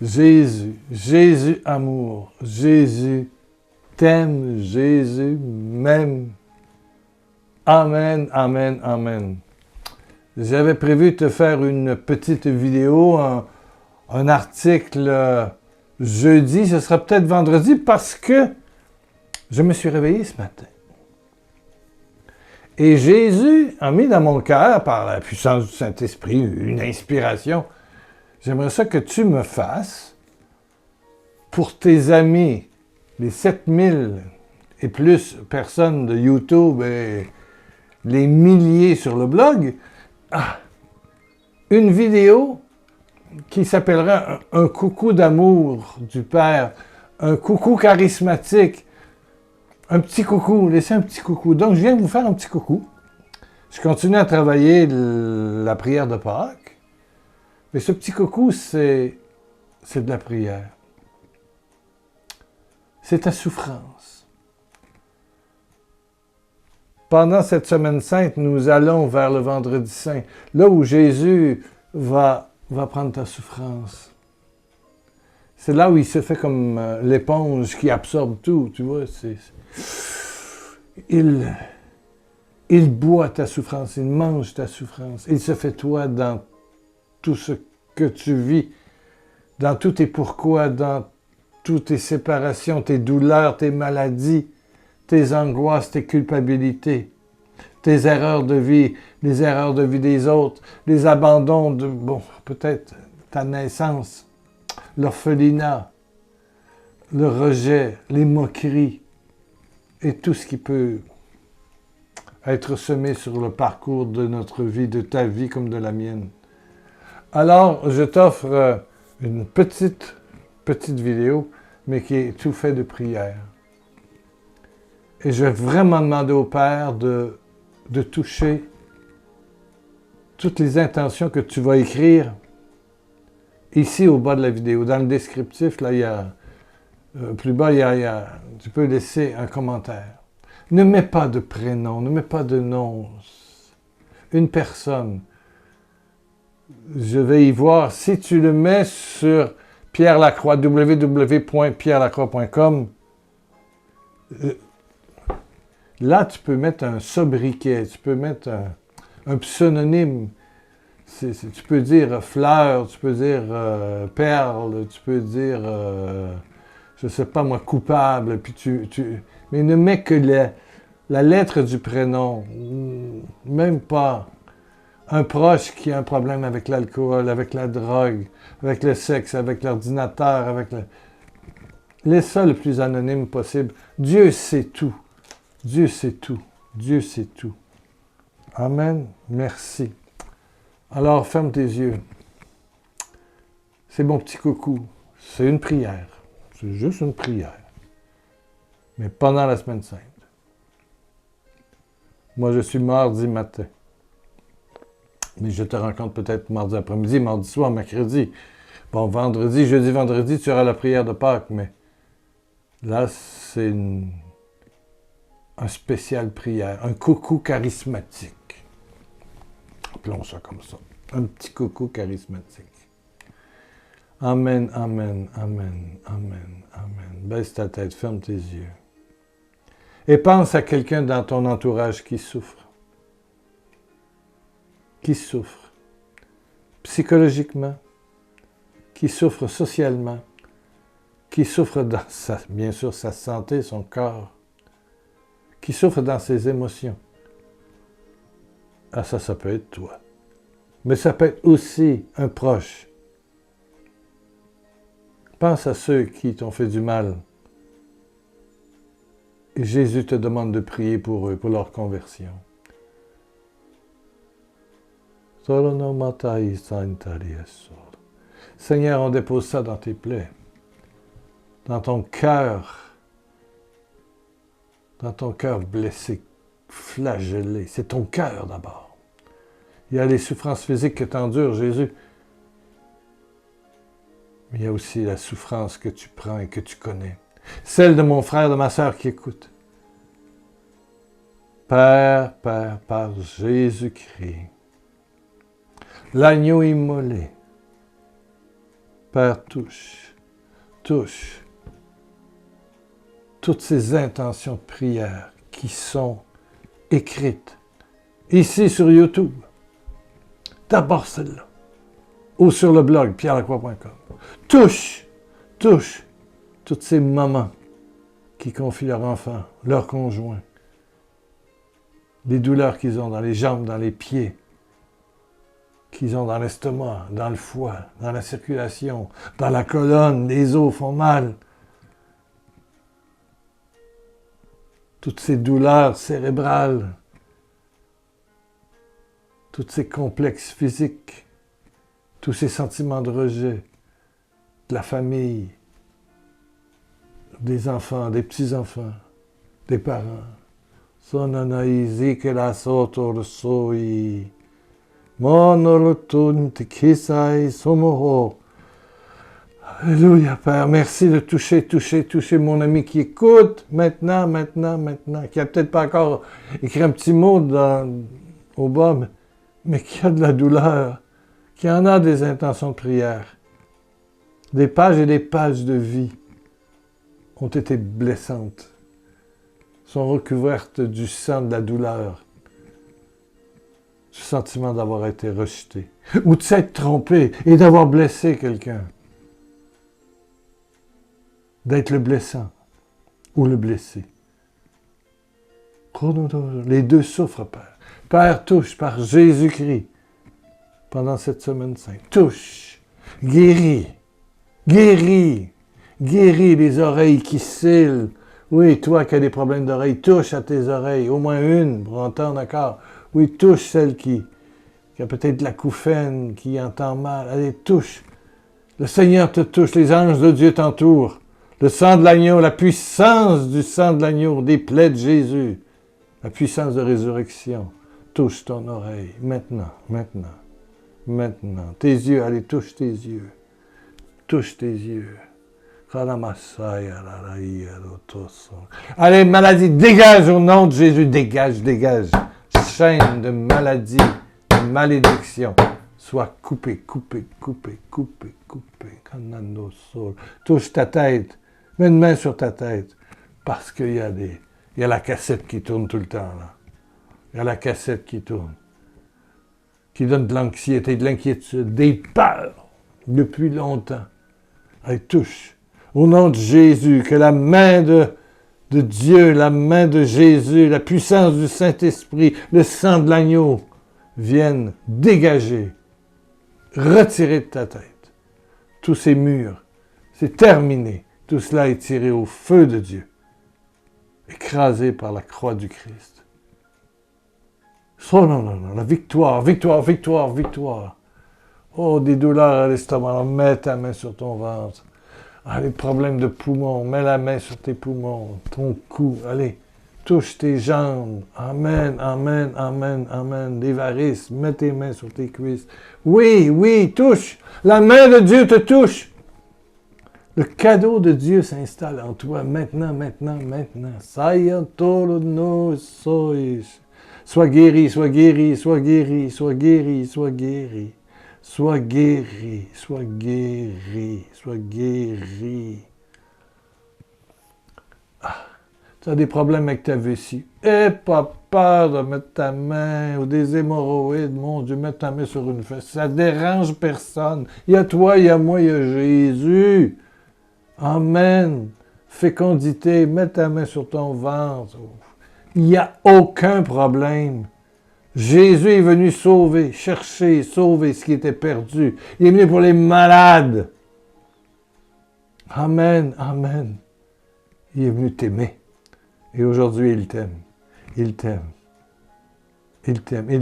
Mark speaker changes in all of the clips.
Speaker 1: Jésus, Jésus amour, Jésus t'aime, Jésus m'aime. Amen, amen, amen. J'avais prévu de te faire une petite vidéo, un article jeudi, ce sera peut-être vendredi parce que je me suis réveillé ce matin. Et Jésus a mis dans mon cœur, par la puissance du Saint-Esprit, une inspiration. J'aimerais ça que tu me fasses, pour tes amis, les 7000 et plus personnes de YouTube et les milliers sur le blog, une vidéo qui s'appellera un coucou d'amour du Père, un coucou charismatique, un petit coucou, laissez un petit coucou. Donc, je viens vous faire un petit coucou. Je continue à travailler la prière de Pâques. Mais ce petit coucou, c'est de la prière. C'est ta souffrance. Pendant cette semaine sainte, nous allons vers le vendredi saint, là où Jésus va prendre ta souffrance. C'est là où il se fait comme l'éponge qui absorbe tout, tu vois. Il boit ta souffrance, il mange ta souffrance. Il se fait toi dans tout ce que tu vis, dans tous tes pourquoi, dans toutes tes séparations, tes douleurs, tes maladies, tes angoisses, tes culpabilités, tes erreurs de vie, les erreurs de vie des autres, les abandons de, peut-être ta naissance, l'orphelinat, le rejet, les moqueries et tout ce qui peut être semé sur le parcours de notre vie, de ta vie comme de la mienne. Alors, je t'offre une petite vidéo, mais qui est tout fait de prière. Et je vais vraiment demander au Père de toucher toutes les intentions que tu vas écrire ici au bas de la vidéo. Dans le descriptif, là, il y a, plus bas, tu peux laisser un commentaire. Ne mets pas de prénom, ne mets pas de nom. Une personne. Je vais y voir. Si tu le mets sur Pierre Lacroix, www.pierrelacroix.com, là, tu peux mettre un sobriquet, tu peux mettre un pseudonyme. Tu peux dire fleur, tu peux dire perle, tu peux dire, je ne sais pas moi, coupable. Puis mais ne mets que la lettre du prénom, même pas un proche qui a un problème avec l'alcool, avec la drogue, avec le sexe, avec l'ordinateur, avec le... Laisse ça le plus anonyme possible. Dieu sait tout. Dieu sait tout. Dieu sait tout. Amen. Merci. Alors, ferme tes yeux. C'est mon petit coucou. C'est une prière. C'est juste une prière. Mais pendant la semaine sainte. Moi, je suis mardi matin. Mais je te rencontre peut-être mardi après-midi, mardi soir, mercredi. Bon, vendredi, jeudi, vendredi, tu auras la prière de Pâques, mais là, c'est un spécial prière, un coucou charismatique. Appelons ça comme ça. Un petit coucou charismatique. Amen, amen, amen, amen, amen. Baisse ta tête, ferme tes yeux. Et pense à quelqu'un dans ton entourage qui souffre. Qui souffre psychologiquement, qui souffre socialement, qui souffre dans bien sûr sa santé, son corps, qui souffre dans ses émotions. Ah, ça peut être toi. Mais ça peut être aussi un proche. Pense à ceux qui t'ont fait du mal. Et Jésus te demande de prier pour eux, pour leur conversion. Seigneur, on dépose ça dans tes plaies, dans ton cœur blessé, flagellé. C'est ton cœur d'abord. Il y a les souffrances physiques que tu endures, Jésus. Mais il y a aussi la souffrance que tu prends et que tu connais. Celle de mon frère, de ma sœur qui écoute. Père, par Jésus-Christ, l'agneau immolé, Père, touche toutes ces intentions de prière qui sont écrites ici sur YouTube. D'abord celle-là. Ou sur le blog pierrelacroix.com. Touche toutes ces mamans qui confient leur enfant, leur conjoint, les douleurs qu'ils ont dans les jambes, dans les pieds, qu'ils ont dans l'estomac, dans le foie, dans la circulation, dans la colonne, les os font mal. Toutes ces douleurs cérébrales, tous ces complexes physiques, tous ces sentiments de rejet de la famille, des enfants, des petits-enfants, des parents. Sonanaïzi que la sotor soi. Monolotun tikisai somoho. Alléluia, Père. Merci de toucher mon ami qui écoute maintenant, qui a peut-être pas encore écrit un petit mot au bas, mais qui a de la douleur, qui en a des intentions de prière. Des pages et des pages de vie ont été blessantes, sont recouvertes du sang de la douleur, du sentiment d'avoir été rejeté, ou de s'être trompé et d'avoir blessé quelqu'un. D'être le blessant ou le blessé. Les deux souffrent, Père. Père, touche par Jésus-Christ pendant cette semaine sainte. Touche, guéris les oreilles qui scellent. Oui, toi qui as des problèmes d'oreilles, touche à tes oreilles, au moins une pour entendre encore. Oui, touche celle qui a peut-être de l'acouphène, qui entend mal. Allez, touche. Le Seigneur te touche, les anges de Dieu t'entourent. Le sang de l'agneau, la puissance du sang de l'agneau, des plaies de Jésus, la puissance de résurrection, touche ton oreille, maintenant. Tes yeux, allez, touche tes yeux. Allez, maladie, dégage au nom de Jésus, dégage. Chaîne de maladie, de malédiction, soit coupée. Touche ta tête. Mets une main sur ta tête, parce qu'il y a la cassette qui tourne tout le temps, là. Il y a la cassette qui tourne, qui donne de l'anxiété, de l'inquiétude, des peurs, depuis longtemps. Elle touche. Au nom de Jésus, que la main de Dieu, la main de Jésus, la puissance du Saint-Esprit, le sang de l'agneau, viennent dégager, retirer de ta tête tous ces murs. C'est terminé. Tout cela est tiré au feu de Dieu, écrasé par la croix du Christ. Oh non, la victoire. Oh, des douleurs à l'estomac, mets ta main sur ton ventre. Ah, les problèmes de poumons, mets la main sur tes poumons, ton cou, allez, touche tes jambes. Amen. Des varices, mets tes mains sur tes cuisses. Oui, touche. La main de Dieu te touche. Le cadeau de Dieu s'installe en toi maintenant. Sois guéri. Tu as des problèmes avec ta vessie. Pas peur de mettre ta main ou des hémorroïdes. Mon Dieu, mets ta main sur une fesse. Ça dérange personne. Il y a toi, il y a moi, il y a Jésus. Amen. Fécondité, mets ta main sur ton ventre. Il n'y a aucun problème. Jésus est venu sauver ce qui était perdu. Il est venu pour les malades. Amen. Il est venu t'aimer. Et aujourd'hui, il t'aime. Il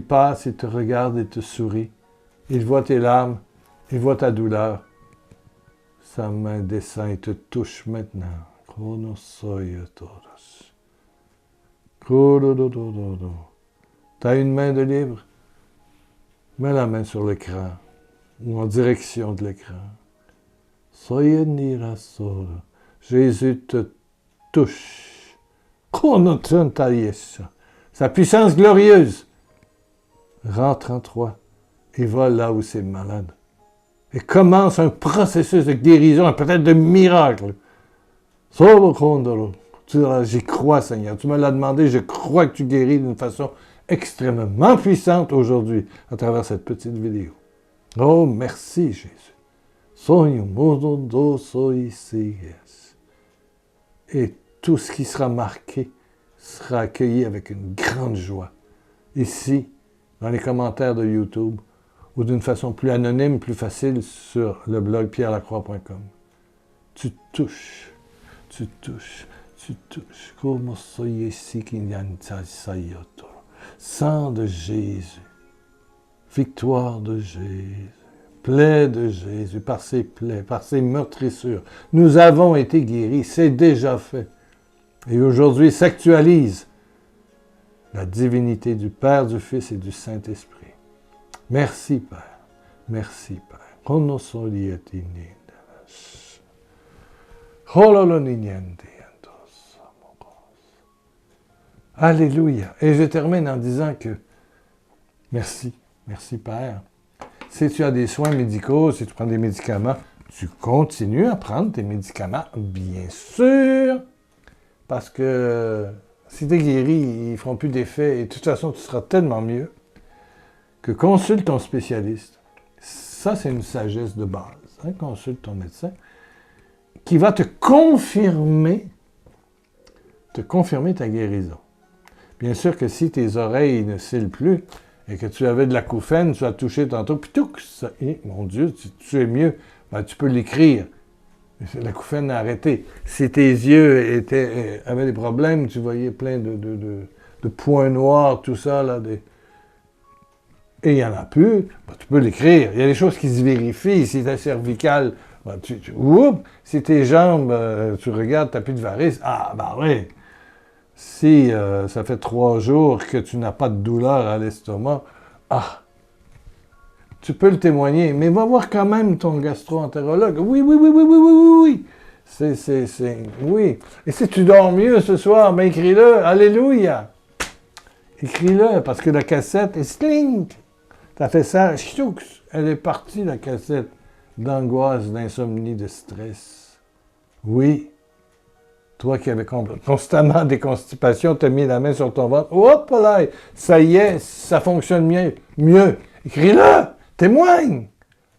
Speaker 1: passe, il te regarde et te sourit. Il voit tes larmes, il voit ta douleur. Sa main descend et te touche maintenant. Tu as une main de libre? Mets la main sur l'écran ou en direction de l'écran. Jésus te touche. Sa puissance glorieuse rentre en toi et va là où c'est malade. et commence un processus de guérison et peut-être de miracle. J'y crois, Seigneur. Tu me l'as demandé, je crois que tu guéris d'une façon extrêmement puissante aujourd'hui à travers cette petite vidéo. Oh, merci, Jésus. Et tout ce qui sera marqué sera accueilli avec une grande joie. Ici, dans les commentaires de YouTube, ou d'une façon plus anonyme, plus facile sur le blog pierrelacroix.com. Tu touches, tu touches, tu touches. Sang de Jésus, victoire de Jésus, plaie de Jésus, par ses plaies, par ses meurtrissures. Nous avons été guéris, c'est déjà fait. Et aujourd'hui s'actualise la divinité du Père, du Fils et du Saint-Esprit. Merci, Père. Merci, Père. Alléluia. Et je termine en disant que merci, merci, Père. Si tu as des soins médicaux, si tu prends des médicaments, tu continues à prendre tes médicaments, bien sûr, parce que si tu es guéri, ils ne feront plus d'effet et de toute façon, tu seras tellement mieux que consulte ton spécialiste. Ça, c'est une sagesse de base. Hein? Consulte ton médecin qui va te confirmer ta guérison. Bien sûr que si tes oreilles ne scellent plus et que tu avais de l'acouphène, tu as touché tantôt, puis tout, ça, mon Dieu, tu es mieux, ben, tu peux l'écrire. L'acouphène a arrêté. Si tes yeux avaient des problèmes, tu voyais plein de points noirs, tout ça, là, et il n'y en a plus, ben, tu peux l'écrire. Il y a des choses qui se vérifient. Si ta cervicale, ben, si tes jambes, tu regardes, tu n'as plus de varices, ah, ben oui. Si ça fait 3 jours que tu n'as pas de douleur à l'estomac, ah, tu peux le témoigner, mais va voir quand même ton gastro-entérologue. Oui. Oui. Et si tu dors mieux ce soir, ben écris-le. Alléluia. Écris-le, parce que la cassette est slink. T'as fait ça, chouks, elle est partie, la cassette d'angoisse, d'insomnie, de stress. Oui. Toi qui avais constamment des constipations, t'as mis la main sur ton ventre. Hop là, ça y est, ça fonctionne mieux. Écris-le, témoigne.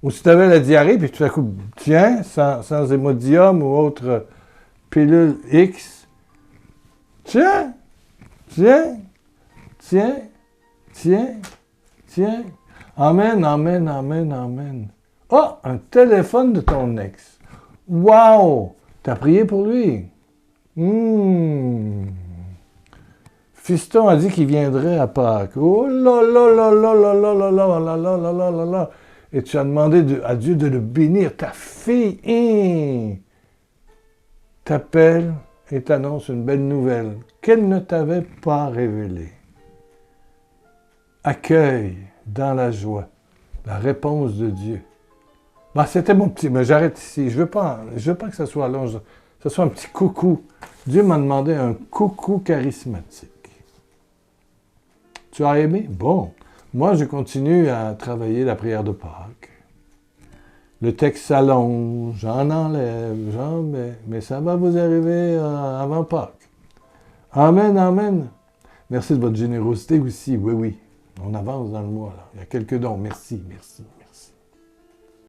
Speaker 1: Ou si tu avais la diarrhée, puis tout à coup, tiens, sans Imodium ou autre pilule X. Tiens. Amen. Oh, un téléphone de ton ex. Wow! T'as prié pour lui. Fiston a dit qu'il viendrait à Pâques. Oh là là. Et tu as demandé à Dieu de le bénir. Ta fille t'appelle et t'annonce une belle nouvelle qu'elle ne t'avait pas révélée. Accueille dans la joie la réponse de Dieu. Ben, c'était mon petit... Mais j'arrête ici. Je veux pas que ça soit long. Que ce soit un petit coucou. Dieu m'a demandé un coucou charismatique. Tu as aimé? Bon. Moi, je continue à travailler la prière de Pâques. Le texte s'allonge, j'en enlève, j'en mets. Mais ça va vous arriver avant Pâques. Amen. Merci de votre générosité aussi. Oui. On avance dans le mois, là. Il y a quelques dons. Merci.